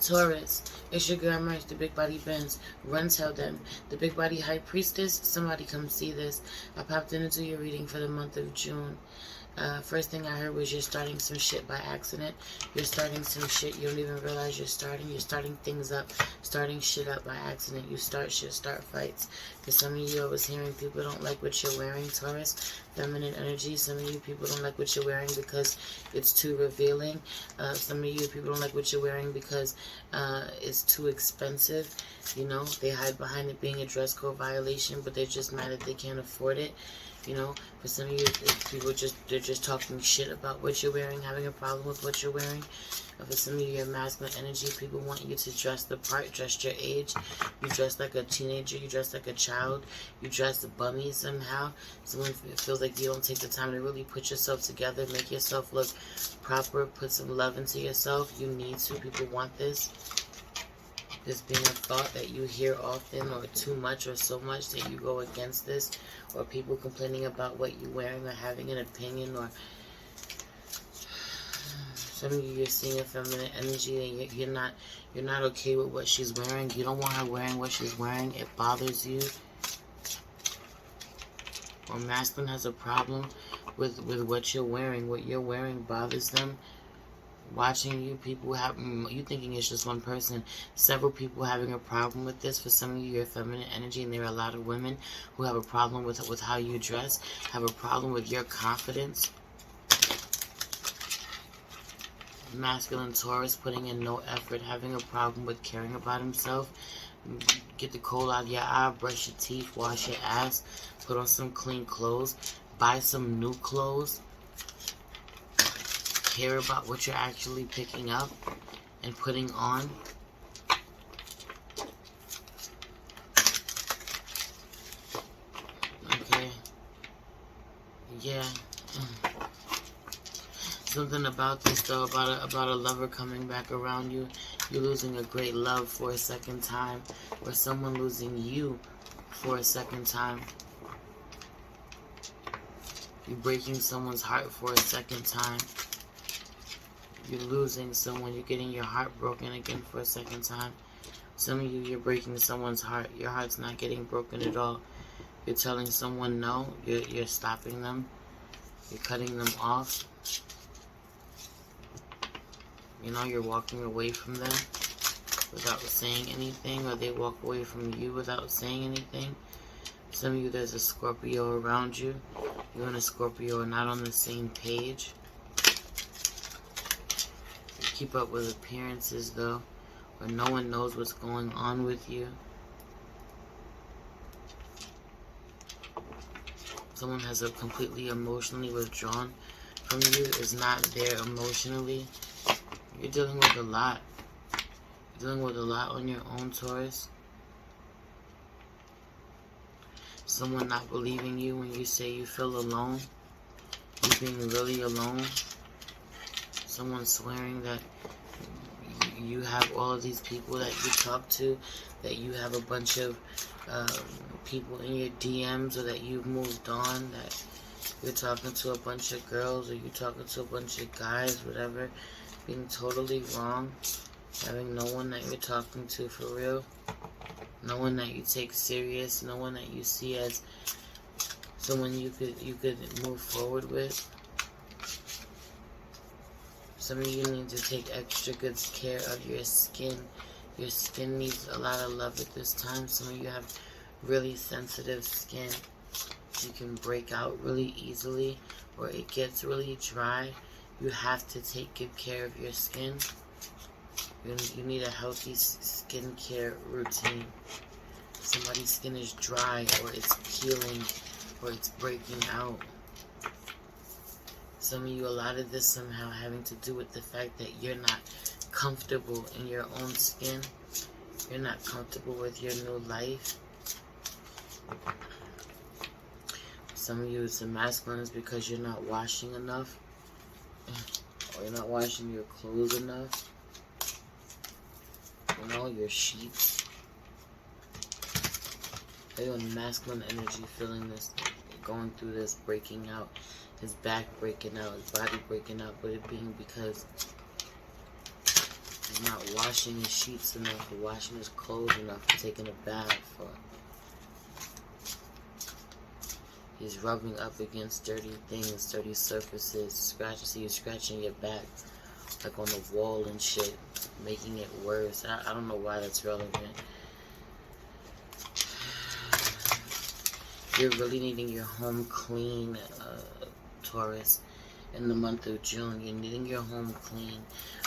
Taurus, it's your girl Merch, the Big Body Benz. Run tell them. The Big Body High Priestess, somebody come see this. I popped into your reading for the month of June. First thing I heard was you're starting some shit by accident. You're starting some shit you don't even realize you're starting. You're starting things up, starting shit up by accident. You start shit, start fights. For some of you, I was hearing people don't like what you're wearing, Taurus. Feminine energy. Some of you people don't like what you're wearing because it's too revealing. Some of you people don't like what you're wearing because it's too expensive. You know, they hide behind it being a dress code violation, but they're just mad that they can't afford it. You know, for some of you, people they're just talking shit about what you're wearing, having a problem with what you're wearing. For some of you, your masculine energy, people want you to dress the part, dress your age. You dress like a teenager, you dress like a child, you dress bummy somehow. Someone feels like you don't take the time to really put yourself together, make yourself look proper, put some love into yourself. You need to. People want this. This being a thought that you hear often, or too much or so much that you go against this, or people complaining about what you're wearing or having an opinion, or some of you, you're seeing a feminine energy and you're not okay with what she's wearing. You don't want her wearing what she's wearing. It bothers you. Or masculine has a problem with what you're wearing. What you're wearing bothers them. Watching you, people have, you thinking it's just one person, several people having a problem with this. For some of you, you're feminine energy, and there are a lot of women who have a problem with how you dress, have a problem with your confidence. Masculine Taurus, putting in no effort, having a problem with caring about himself. Get the coal out of your eye, brush your teeth, wash your ass, put on some clean clothes, buy some new clothes. Care about what you're actually picking up and putting on. Okay. Yeah. Something about this though, about a lover coming back around you. You're losing a great love for a second time, or someone losing you for a second time. You're breaking someone's heart for a second time. You're losing someone. You're getting your heart broken again for a second time. Some of you, you're breaking someone's heart. Your heart's not getting broken at all. You're telling someone no. You're stopping them. You're cutting them off. You know, you're walking away from them without saying anything, or they walk away from you without saying anything. Some of you, there's a Scorpio around you. You and a Scorpio are not on the same page. Keep up with appearances though, where no one knows what's going on with you. Someone has a completely emotionally withdrawn from you, is not there emotionally. You're dealing with a lot. You're dealing with a lot on your own, Taurus. Someone not believing you when you say you feel alone. You being really alone. Someone swearing that you have all of these people that you talk to, that you have a bunch of people in your DMs, or that you've moved on, that you're talking to a bunch of girls, or you're talking to a bunch of guys, whatever, being totally wrong, having no one that you're talking to for real, no one that you take serious, no one that you see as someone you could move forward with. Some of you need to take extra good care of your skin. Your skin needs a lot of love at this time. Some of you have really sensitive skin. You can break out really easily, or it gets really dry. You have to take good care of your skin. You need a healthy skincare routine. Somebody's skin is dry, or it's peeling, or it's breaking out. Some of you, a lot of this somehow having to do with the fact that you're not comfortable in your own skin. You're not comfortable with your new life. Some of you, it's a masculine is because you're not washing enough. Or you're not washing your clothes enough. You know, your sheets. You're in masculine energy, feeling this, going through this, breaking out. His back breaking out, his body breaking out, but it being because He's not washing his sheets enough, or washing his clothes enough, or taking a bath, or he's rubbing up against dirty things, dirty surfaces, see you scratching your back, like on the wall and shit, making it worse. I don't know why that's relevant. You're really needing your home clean, Taurus, in the month of June. You're needing your home clean.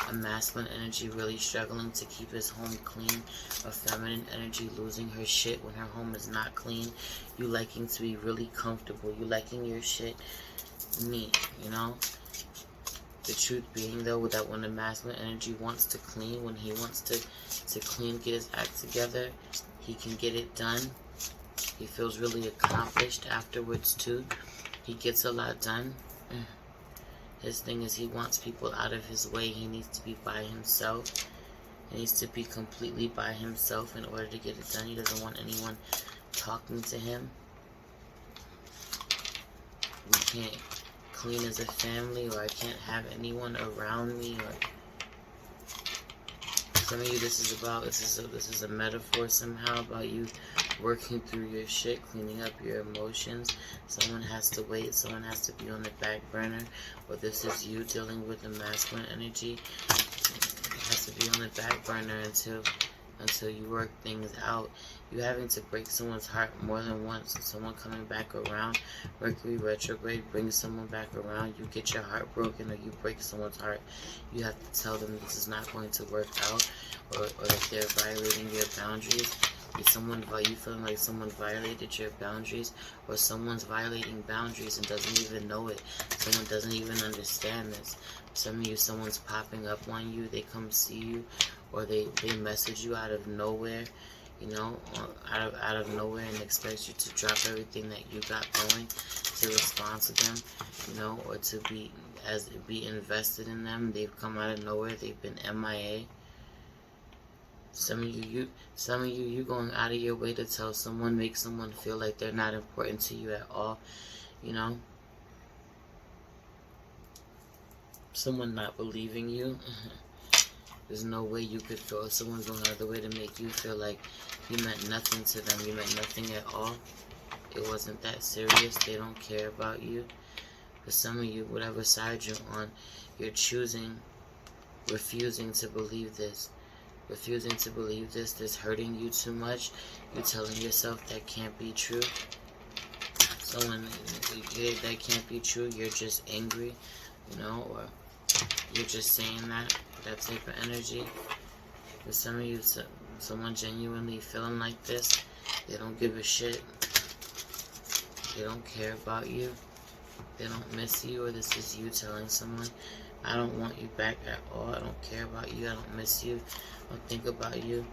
A masculine energy really struggling to keep his home clean. A feminine energy losing her shit when her home is not clean. You liking to be really comfortable. You liking your shit neat, you know? The truth being, though, that when the masculine energy wants to clean, when he wants to clean, get his act together, he can get it done. He feels really accomplished afterwards, too. He gets a lot done. His thing is he wants people out of his way. He needs to be by himself. He needs to be completely by himself in order to get it done. He doesn't want anyone talking to him. We can't clean as a family, or I can't have anyone around me, or some of you, this is a metaphor somehow about you working through your shit, cleaning up your emotions. Someone has to wait, someone has to be on the back burner, or this is you dealing with the masculine energy. It has to be on the back burner until you work things out. You having to break someone's heart more than once. Someone coming back around. Mercury retrograde brings someone back around. You get your heart broken, or you break someone's heart. You have to tell them this is not going to work out, or that they're violating your boundaries. You feeling like someone violated your boundaries, or someone's violating boundaries and doesn't even know it. Someone doesn't even understand this. Some of you, someone's popping up on you. They come see you, or they message you out of nowhere, you know, out of nowhere, and expect you to drop everything that you got going to respond to them, you know, or to be invested in them. They've come out of nowhere. They've been MIA. Some of you going out of your way to tell someone, make someone feel like they're not important to you at all, you know. Someone not believing you. There's no way you could feel someone going out of the way to make you feel like you meant nothing to them. You meant nothing at all. It wasn't that serious. They don't care about you. For some of you, whatever side you're on, you're refusing to believe this. Refusing to believe this. This hurting you too much. You're telling yourself that can't be true. Someone, that can't be true. You're just angry, you know, or you're just saying that type of energy. For some of you, someone genuinely feeling like this, they don't give a shit. They don't care about you. They don't miss you, or this is you telling someone, I don't want you back at all. I don't care about you. I don't miss you. I don't think about you.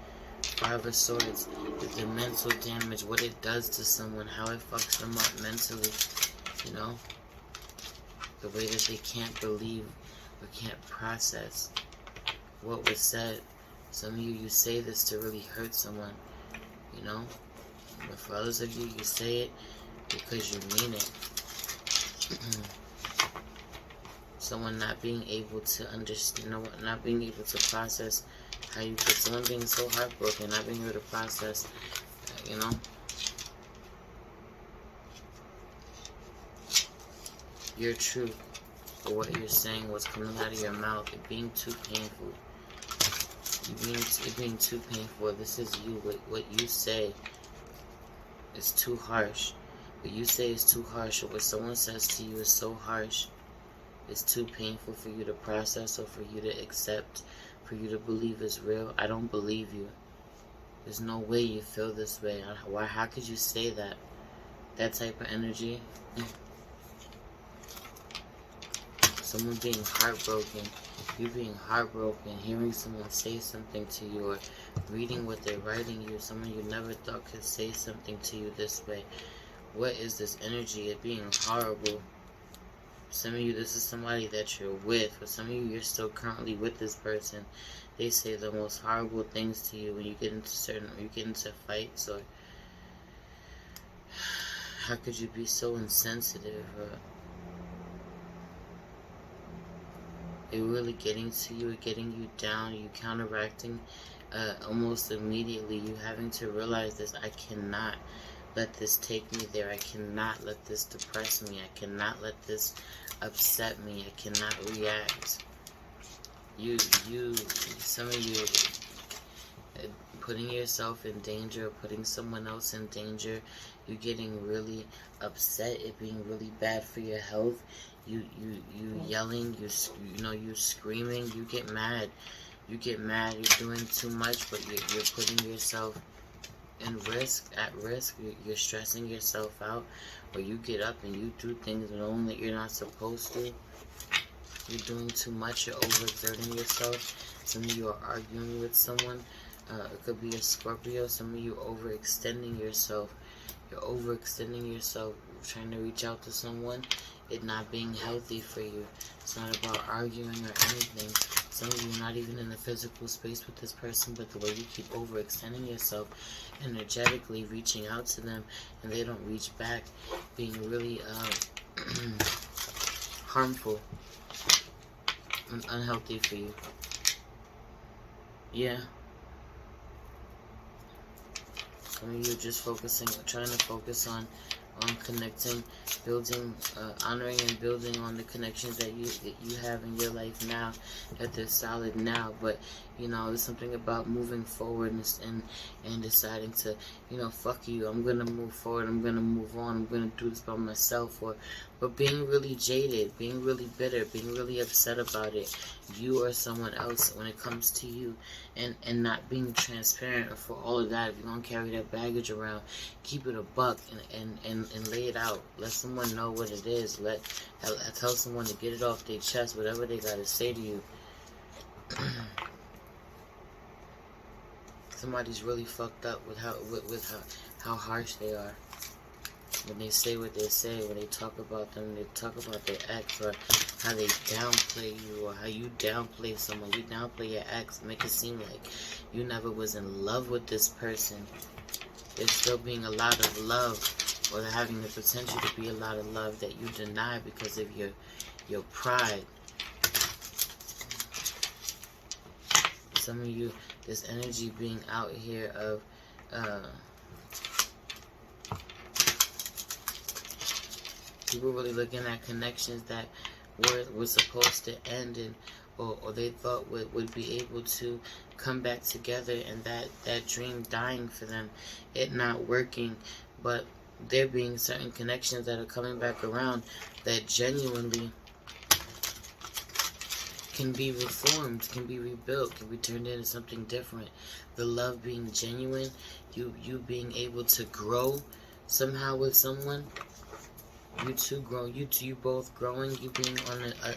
Five of Swords, the mental damage, what it does to someone, how it fucks them up mentally, you know? The way that they can't believe or can't process what was said. Some of you say this to really hurt someone, you know? But for others of you, you say it because you mean it. Someone not being able to understand, not being able to process how you feel. Someone being so heartbroken, not being able to process, you know? Your truth, or what you're saying, what's coming out of your mouth, it being too painful. It being too painful. This is you. What you say is too harsh. What you say is too harsh, or what someone says to you is so harsh. It's too painful for you to process, or for you to accept, for you to believe is real. I don't believe you. There's no way you feel this way. How could you say that? That type of energy. Someone being heartbroken. You being heartbroken. Hearing someone say something to you, or reading what they're writing you. Someone you never thought could say something to you this way. What is this energy? It being horrible. Some of you, this is somebody that you're with. For some of you, you're still currently with this person. They say the most horrible things to you when you get into fights, or how could you be so insensitive? it really getting to you, it getting you down, you counteracting almost immediately. You having to realize this: I cannot let this take me there. I cannot let this depress me. I cannot let this upset me. I cannot react. Some of you putting yourself in danger, putting someone else in danger. You getting really upset. It being really bad for your health. You yelling. You screaming. You get mad. You're doing too much, but you're putting yourself at risk. You're stressing yourself out, or you get up and you do things knowing that you're not supposed to. You're doing too much. You're overexerting yourself. Some of you are arguing with someone. It could be a Scorpio. Some of you overextending yourself. You're overextending yourself, trying to reach out to someone. It not being healthy for you. It's not about arguing or anything. Some of you are not even in a physical space with this person, but the way you keep overextending yourself, energetically reaching out to them, and they don't reach back, being really harmful and unhealthy for you. Yeah. Some of you are just trying to focus on connecting, building, honoring and building on the connections that you have in your life now, that they're solid now. But there's something about moving forward and deciding to, fuck you, I'm gonna move forward, I'm gonna move on, I'm gonna do this by myself. But being really jaded, being really bitter, being really upset about it, you or someone else, when it comes to you, and not being transparent for all of that. If you're gonna carry that baggage around, keep it a buck and lay it out. Let someone know what it is. Tell someone to get it off their chest, whatever they gotta say to you. Somebody's really fucked up with how harsh they are. When they say what they say, when they talk about them, they talk about their ex, or how they downplay you, or how you downplay someone. You downplay your ex, make it seem like you never was in love with this person. There's still being a lot of love, or having the potential to be a lot of love that you deny because of your pride. Some of you, this energy being out here of people really looking at connections that were supposed to end, or they thought would be able to come back together, and that dream dying for them, it not working. But there being certain connections that are coming back around that genuinely can be reformed, can be rebuilt, can be turned into something different. The love being genuine, you being able to grow somehow with someone. You two grow. You both growing. You being on a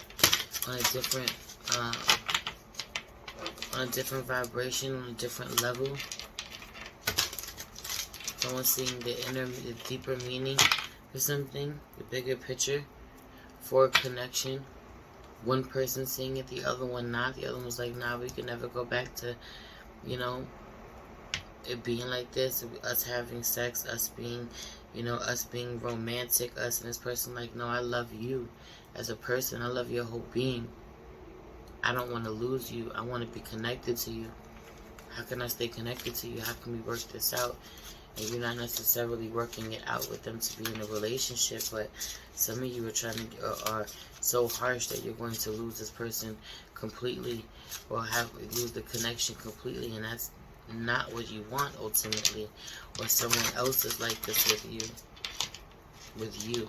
different vibration, on a different level. Someone seeing the deeper meaning for something, the bigger picture for a connection. One person seeing it, the other one not. The other one's like, nah, we can never go back to, it being like this, us having sex, us being romantic, us and this person like, no, I love you as a person. I love your whole being. I don't want to lose you. I want to be connected to you. How can I stay connected to you? How can we work this out? And you're not necessarily working it out with them to be in a relationship, but some of you are so harsh that you're going to lose this person completely, or lose the connection completely, and that's not what you want ultimately. Or someone else is like this with you,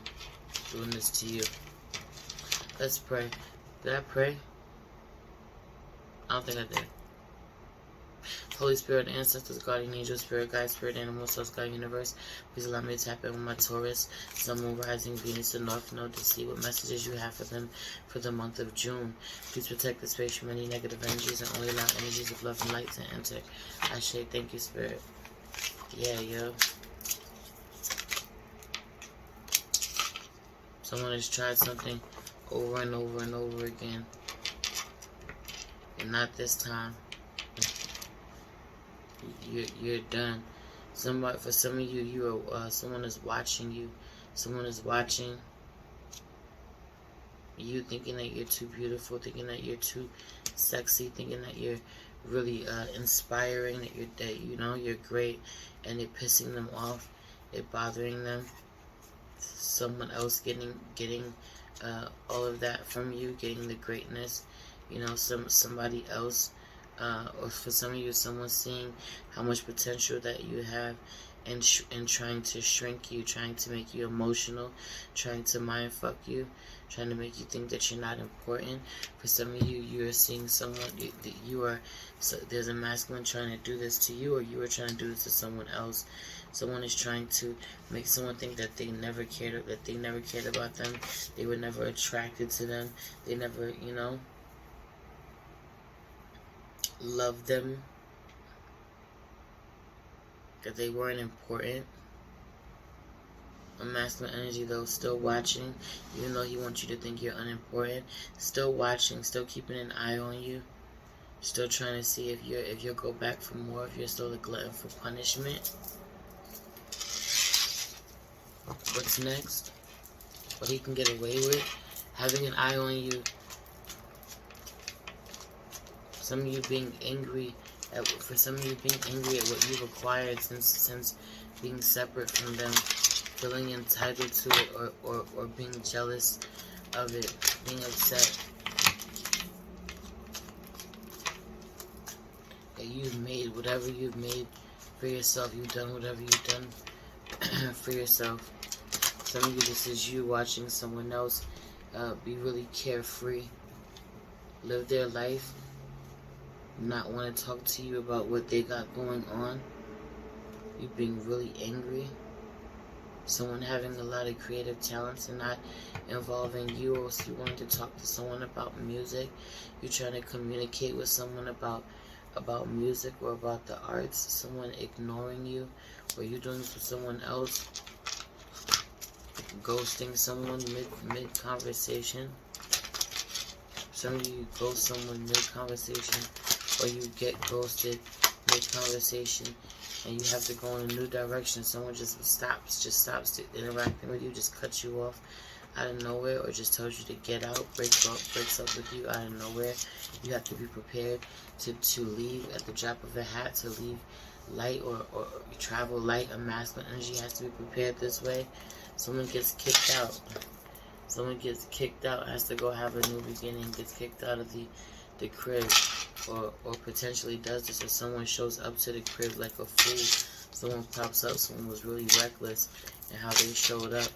doing this to you. Let's pray. Did I pray? I don't think I did. Holy Spirit, ancestors, guardian angels, spirit guides, spirit animals, source, God, universe, please allow me to tap in with my Taurus, Sun, Moon, Rising, Venus, and North Node to see what messages you have for them for the month of June. Please protect the space from any negative energies and only allow energies of love and light to enter. I say thank you, Spirit. Yeah, yo. Someone has tried something over and over and over again, and not this time. You're done. For some of you, someone is watching you. Someone is watching. You thinking that you're too beautiful, thinking that you're too sexy, thinking that you're really inspiring, that you know you're great, and it pissing them off, it bothering them. Someone else getting all of that from you, getting the greatness. You know, somebody else, or for some of you, someone seeing how much potential that you have, and trying to shrink you, trying to make you emotional, trying to mind fuck you, trying to make you think that you're not important. For some of you, you are seeing someone, you are, so there's a masculine trying to do this to you, or you are trying to do this to someone else. Someone is trying to make someone think that they never cared about them. They were never attracted to them. They never, you know, loved them. That they weren't important. A masculine energy, though, still watching, even though he wants you to think you're unimportant. Still watching, still keeping an eye on you. Still trying to see if you'll go back for more, if you're still a glutton for punishment. What's next? What he can get away with? Having an eye on you. Some of you being angry at, for some of you being angry at what you've acquired since being separate from them, feeling entitled to it, or being jealous of it, being upset that you've made whatever you've made for yourself. You've done whatever you've done for yourself. Some of you, this is you watching someone else be really carefree, live their life, not want to talk to you about what they got going on. You being really angry. Someone having a lot of creative talents and not involving you, or you wanting to talk to someone about music. You're trying to communicate with someone about music or about the arts. Someone ignoring you, or you doing this with someone else. Ghosting someone mid conversation. Some of you ghost someone mid conversation, or you get ghosted mid conversation, and you have to go in a new direction. Someone just stops interacting with you, just cuts you off out of nowhere, or just tells you to get out, breaks up with you out of nowhere. You have to be prepared to leave at the drop of a hat, to leave light, or travel light. A masculine energy has to be prepared this way. Someone gets kicked out. Someone gets kicked out, has to go have a new beginning, gets kicked out of the crib, or potentially does this, or someone shows up to the crib like a fool. Someone pops up, someone was really reckless in how they showed up.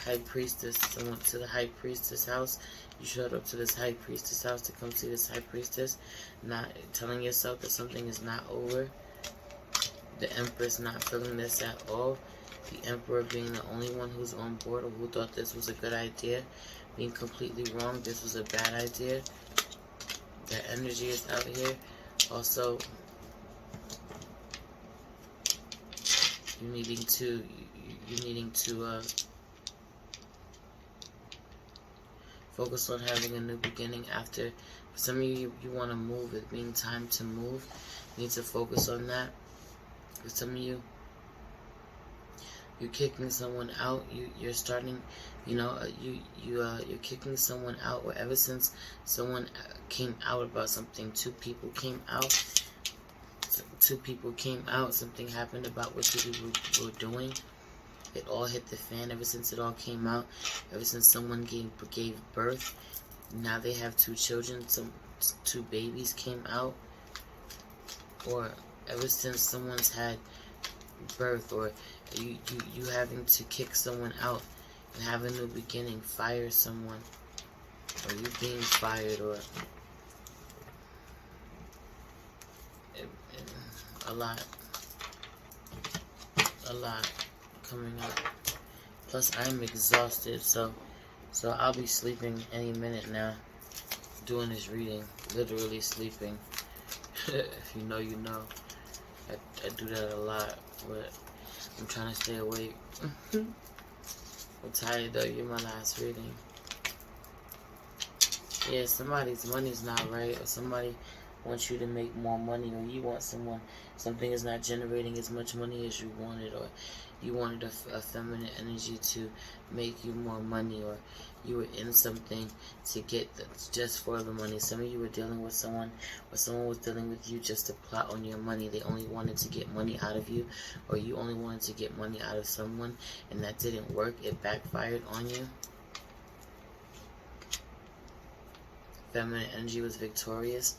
High priestess, someone to the high priestess house. You showed up to this high priestess house to come see this high priestess, not telling yourself that something is not over. The Empress not feeling this at all. The Emperor being the only one who's on board, or who thought this was a good idea, being completely wrong. This was a bad idea. The energy is out here. Also, you needing to focus on having a new beginning after. For some of you, you want to move. It being time to move. You need to focus on that. For some of you, you're kicking someone out. You're starting, you know, you're kicking someone out. Or ever since someone came out about something, two people came out. Something happened about what two people were doing. It all hit the fan. Ever since it all came out, ever since someone gave birth, now they have two children. Two babies came out. Or ever since someone's had birth, or you having to kick someone out and have a new beginning, fire someone, or you being fired, or a lot coming up. Plus, I'm exhausted, so I'll be sleeping any minute now. Doing this reading, literally sleeping. If you know, you know. I do that a lot, but I'm trying to stay awake. I'm tired though. You're my last reading. Yeah, somebody's money's not right, or somebody wants you to make more money, or you want something is not generating as much money as you wanted, or you wanted a feminine energy to make you more money, or you were in something to get just for the money. Some of you were dealing with someone, or someone was dealing with you just to plot on your money. They only wanted to get money out of you, or you only wanted to get money out of someone, and that didn't work. It backfired on you. Feminine energy was victorious.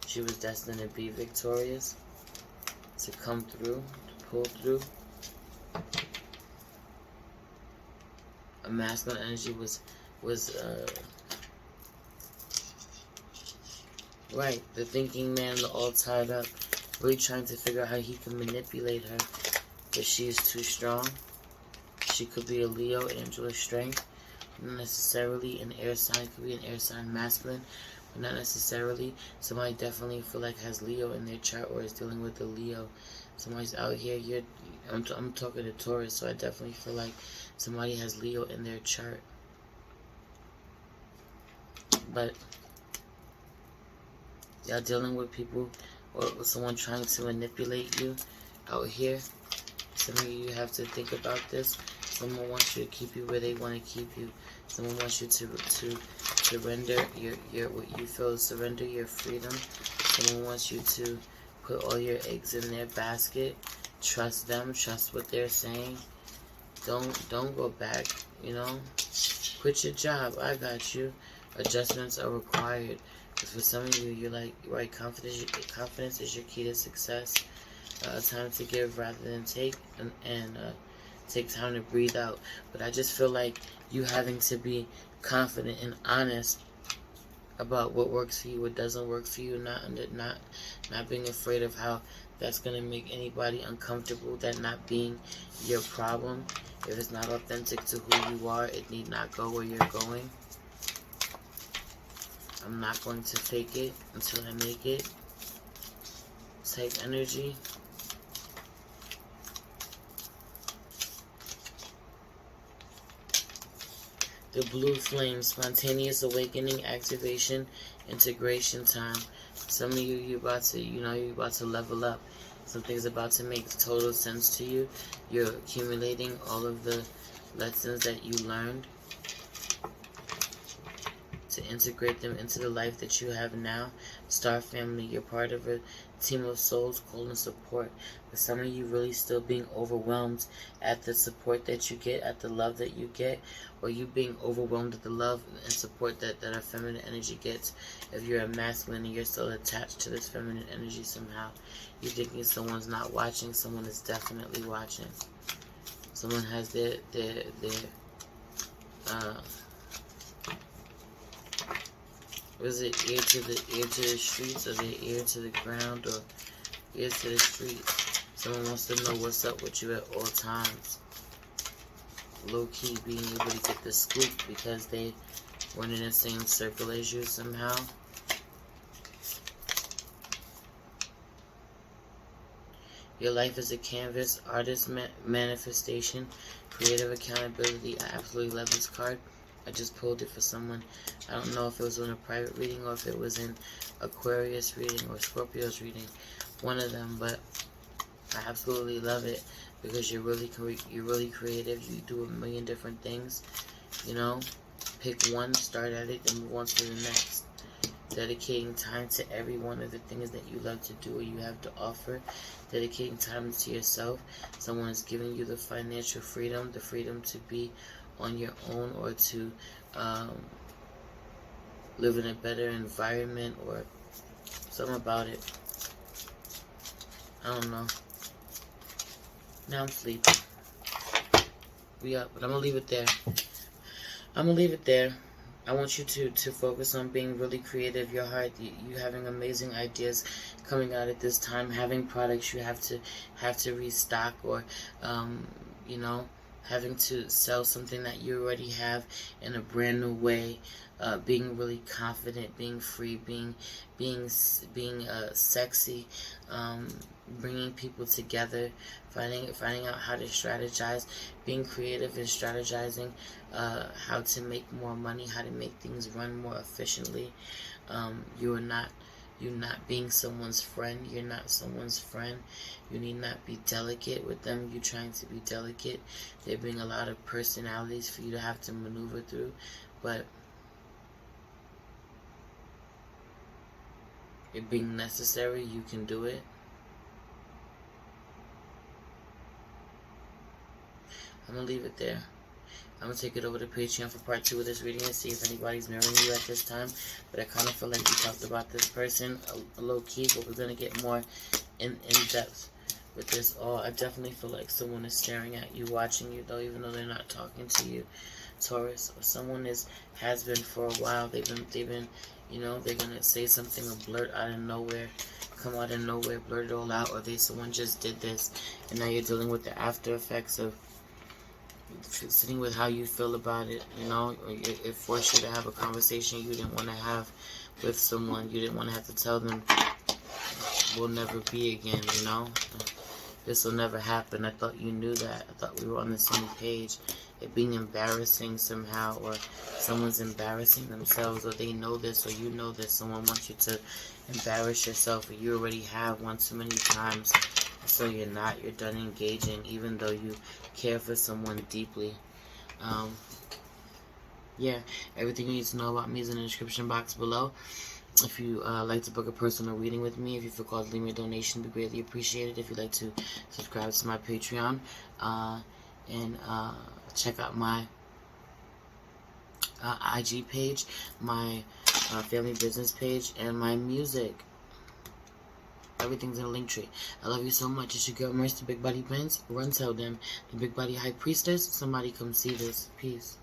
She was destined to be victorious, to come through, to pull through. A masculine energy was right, the thinking man, the all tied up, really trying to figure out how he can manipulate her, but she is too strong. She could be a Leo, angel of strength, not necessarily an air sign. Could be an air sign masculine, but not necessarily. Somebody definitely feel like has Leo in their chart, or is dealing with a Leo. Somebody's out here. I'm talking to Taurus, so I definitely feel like somebody has Leo in their chart. But y'all dealing with people, or with someone trying to manipulate you out here. Some of you have to think about this. Someone wants you to keep you where they want to keep you. Someone wants you to surrender your what you feel is surrender your freedom. Someone wants you to put all your eggs in their basket. Trust them. Trust what they're saying. Don't go back. You know, quit your job. I got you. Adjustments are required. Because for some of you, you're like, right, confidence is your key to success. Time to give rather than take, and take time to breathe out. But I just feel like you having to be confident and honest about what works for you, what doesn't work for you, not being afraid of how that's gonna make anybody uncomfortable. That not being your problem. If it's not authentic to who you are, it need not go where you're going. I'm not going to fake it until I make it. Type energy. The blue flame, spontaneous awakening, activation, integration time. Some of you, you're about to level up. Something's about to make total sense to you. You're accumulating all of the lessons that you learned to integrate them into the life that you have now. Star family, you're part of a team of souls called and support. But some of you really still being overwhelmed at the support that you get, at the love that you get, or you being overwhelmed at the love and support that a feminine energy gets. If you're a masculine and you're still attached to this feminine energy somehow, you're thinking someone's not watching. Someone is definitely watching. Someone has their was it ear to the streets, or their ear to the ground, or ear to the streets? Someone wants to know what's up with you at all times. Low key being able to get the scoop because they weren't in the same circle as you somehow. Your life is a canvas, artist manifestation, creative accountability. I absolutely love this card. I just pulled it for someone. I don't know if it was in a private reading or if it was in Aquarius reading or Scorpio's reading. One of them, but I absolutely love it because you're really creative. You do a million different things. You know, pick one, start at it, then move on to the next. Dedicating time to every one of the things that you love to do or you have to offer. Dedicating time to yourself. Someone is giving you the financial freedom, the freedom to be on your own, or to live in a better environment, or something about it. I don't know. Now I'm sleeping. We up, but I'm gonna leave it there. I want you to focus on being really creative. Your heart, you having amazing ideas coming out at this time. Having products you have to restock, or you know, having to sell something that you already have in a brand new way. Being really confident, being free, being sexy, bringing people together, finding out how to strategize, being creative and strategizing how to make more money, how to make things run more efficiently. You are not you not being someone's friend. You're not someone's friend. You need not be delicate with them. You trying to be delicate. They bring a lot of personalities for you to have to maneuver through. But it being necessary, you can do it. I'm going to leave it there. I'm going to take it over to Patreon for part 2 of this reading and see if anybody's mirroring you at this time. But I kind of feel like we talked about this person a low key, but we're going to get more in depth with this all. I definitely feel like someone is staring at you, watching you, though, even though they're not talking to you, Taurus. Or someone has been for a while. They've been, you know, they're going to say something or blurt out of nowhere, come out of nowhere, blurt it all out, or someone just did this, and now you're dealing with the after effects of sitting with how you feel about it, you know. It forced you to have a conversation you didn't want to have with someone. You didn't want to have to tell them, we'll never be again, you know. This will never happen. I thought you knew that. I thought we were on the same page. It being embarrassing somehow, or someone's embarrassing themselves, or they know this, or you know this. Someone wants you to embarrass yourself, or you already have one too many times. So you're done engaging, even though you care for someone deeply. Yeah, everything you need to know about me is in the description box below. If you like to book a personal reading with me, if you feel called to leave me a donation, it'd be greatly appreciated. If you'd like to subscribe to my Patreon, and check out my IG page, my family business page, and my music. Everything's in a link tree. I love you so much. It's your girl, Mercy, Big Body Benz. Run tell them. The Big Body High Priestess. Somebody come see this. Peace.